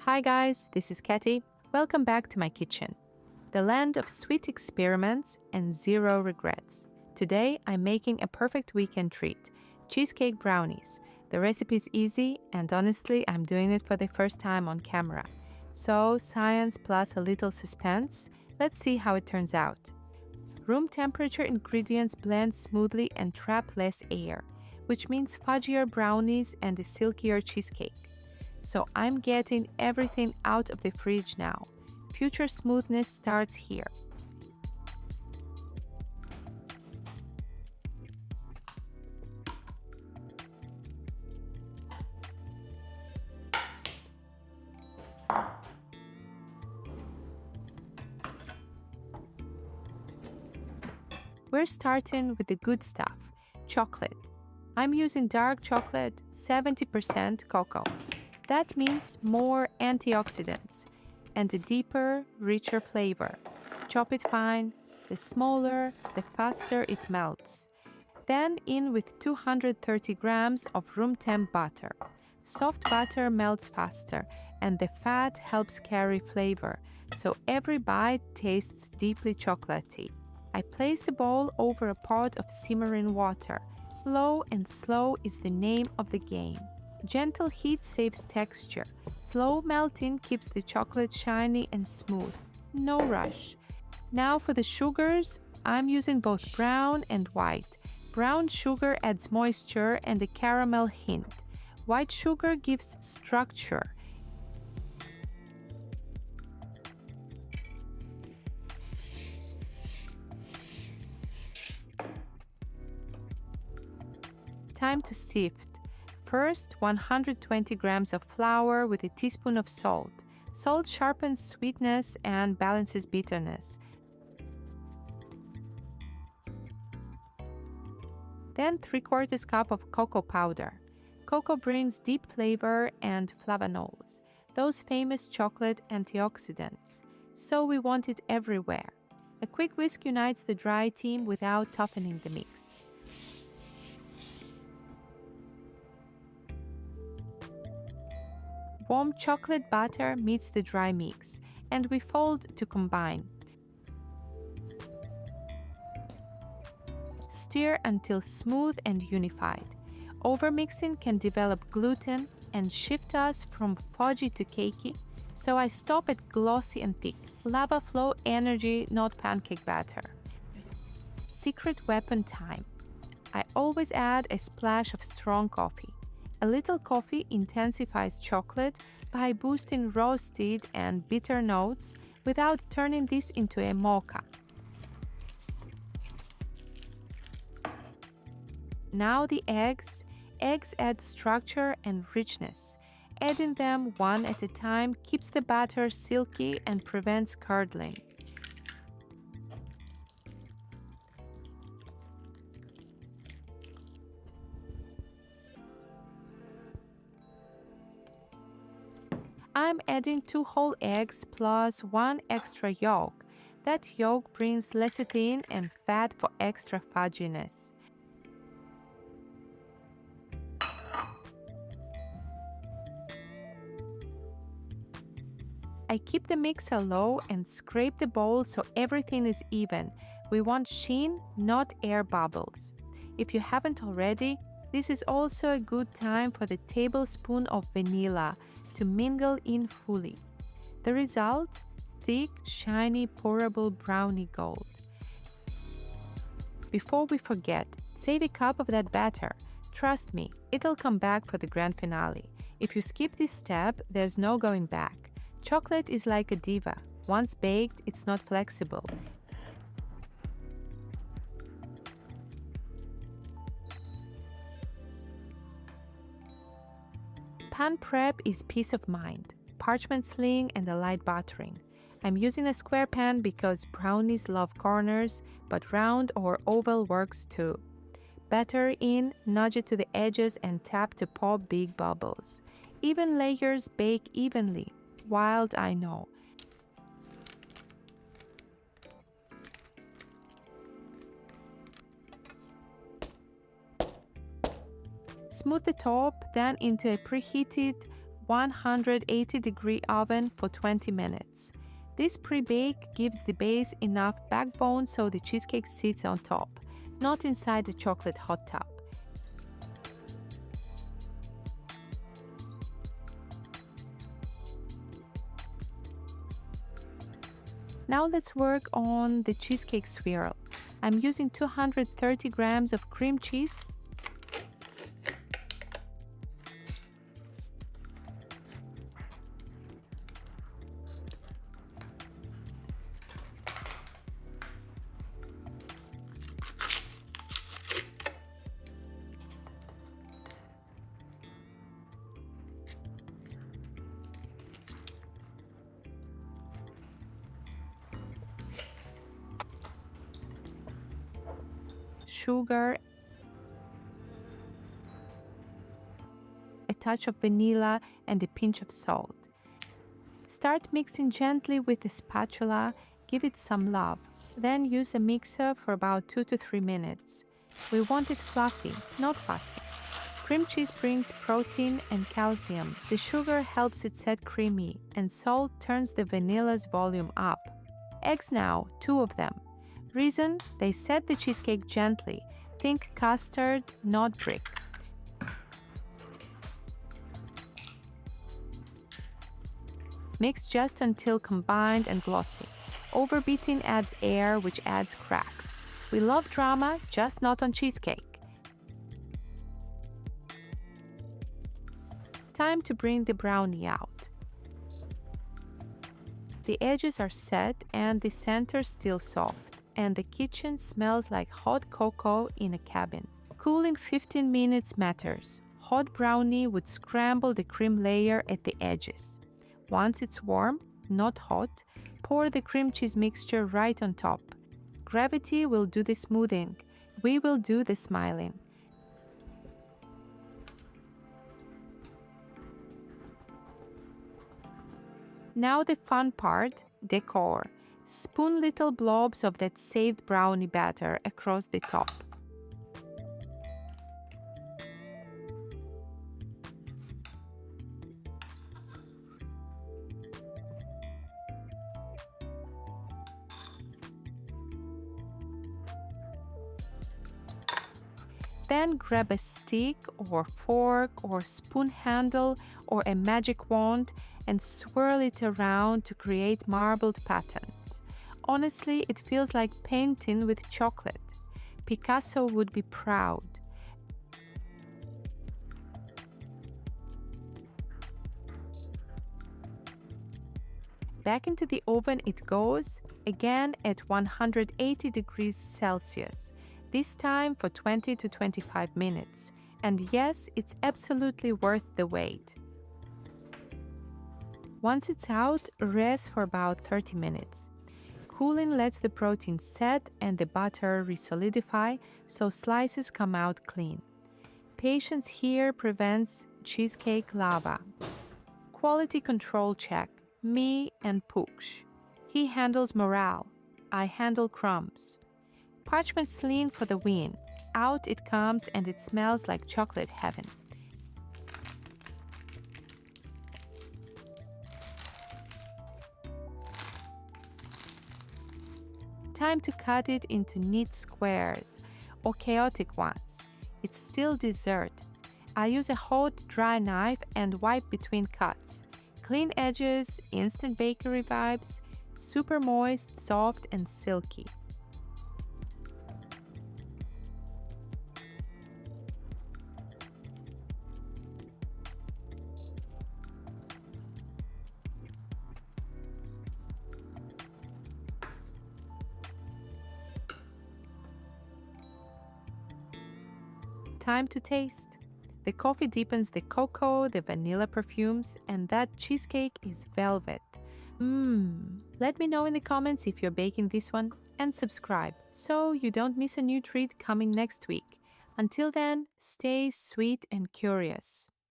Hi guys, this is Katy. Welcome back to my kitchen, the land of sweet experiments and zero regrets. Today I'm making a perfect weekend treat, cheesecake brownies. The recipe is easy and honestly I'm doing it for the first time on camera. So science plus a little suspense, let's see how it turns out. Room temperature ingredients blend smoothly and trap less air, which means fudgier brownies and a silkier cheesecake. So I'm getting everything out of the fridge now. Future smoothness starts here. We're starting with the good stuff, chocolate. I'm using dark chocolate, 70% cocoa. That means more antioxidants and a deeper, richer flavor. Chop it fine. The smaller, the faster it melts. Then in with 230 grams of room temp butter. Soft butter melts faster and the fat helps carry flavor, so every bite tastes deeply chocolatey. I place the bowl over a pot of simmering water. Low and slow is the name of the game. Gentle heat saves texture. Slow melting keeps the chocolate shiny and smooth. No rush. Now for the sugars, I'm using both brown and white. Brown sugar adds moisture and a caramel hint. White sugar gives structure. Time to sift. First, 120 grams of flour with a teaspoon of salt. Salt sharpens sweetness and balances bitterness. Then 3/4 cup of cocoa powder. Cocoa brings deep flavor and flavonols, those famous chocolate antioxidants. So we want it everywhere. A quick whisk unites the dry team without toughening the mix. Warm chocolate butter meets the dry mix, and we fold to combine. Stir until smooth and unified. Overmixing can develop gluten and shift us from fudgy to cakey, so I stop at glossy and thick. Lava flow energy, not pancake batter. Secret weapon time. I always add a splash of strong coffee. A little coffee intensifies chocolate by boosting roasted and bitter notes without turning this into a mocha. Now the eggs. Eggs add structure and richness. Adding them one at a time keeps the batter silky and prevents curdling. I'm adding 2 whole eggs plus 1 extra yolk. That yolk brings lecithin and fat for extra fudginess. I keep the mixer low and scrape the bowl so everything is even. We want sheen, not air bubbles. If you haven't already, this is also a good time for the tablespoon of vanilla to mingle in fully. The result? Thick, shiny, pourable brownie gold. Before we forget, save a cup of that batter. Trust me, it'll come back for the grand finale. If you skip this step, there's no going back. Chocolate is like a diva. Once baked, it's not flexible. Pan prep is peace of mind. Parchment sling and a light buttering. I'm using a square pan because brownies love corners, but round or oval works too. Batter in, nudge it to the edges and tap to pop big bubbles. Even layers bake evenly. Wild, I know. Smooth the top, then into a preheated 180-degree oven for 20 minutes. This pre-bake gives the base enough backbone so the cheesecake sits on top, not inside the chocolate hot tub. Now let's work on the cheesecake swirl. I'm using 230 grams of cream cheese, sugar, a touch of vanilla, and a pinch of salt. Start mixing gently with a spatula, give it some love. Then use a mixer for about 2 to 3 minutes. We want it fluffy, not fussy. Cream cheese brings protein and calcium. The sugar helps it set creamy, and salt turns the vanilla's volume up. Eggs now, 2 of them. Reason, they set the cheesecake gently. Think custard, not brick. Mix just until combined and glossy. Overbeating adds air, which adds cracks. We love drama, just not on cheesecake. Time to bring the brownie out. The edges are set and the center still soft, and the kitchen smells like hot cocoa in a cabin. Cooling 15 minutes matters. Hot brownie would scramble the cream layer at the edges. Once it's warm, not hot, pour the cream cheese mixture right on top. Gravity will do the smoothing. We will do the smiling. Now the fun part, decor. Spoon little blobs of that saved brownie batter across the top. Then grab a stick or fork or spoon handle or a magic wand and swirl it around to create marbled patterns. Honestly, it feels like painting with chocolate. Picasso would be proud. Back into the oven it goes, again at 180 degrees Celsius. This time for 20 to 25 minutes. And yes, it's absolutely worth the wait. Once it's out, rest for about 30 minutes. Cooling lets the protein set and the butter resolidify so slices come out clean. Patience here prevents cheesecake lava. Quality control check. Me and Pooch. He handles morale. I handle crumbs. Parchment lean for the win. Out it comes and it smells like chocolate heaven. Time to cut it into neat squares or chaotic ones. It's still dessert. I use a hot, dry knife and wipe between cuts. Clean edges, instant bakery vibes, super moist, soft, and silky. Time to taste. The coffee deepens the cocoa, the vanilla perfumes, and that cheesecake is velvet. Let me know in the comments if you're baking this one, and subscribe so you don't miss a new treat coming next week. Until then, stay sweet and curious.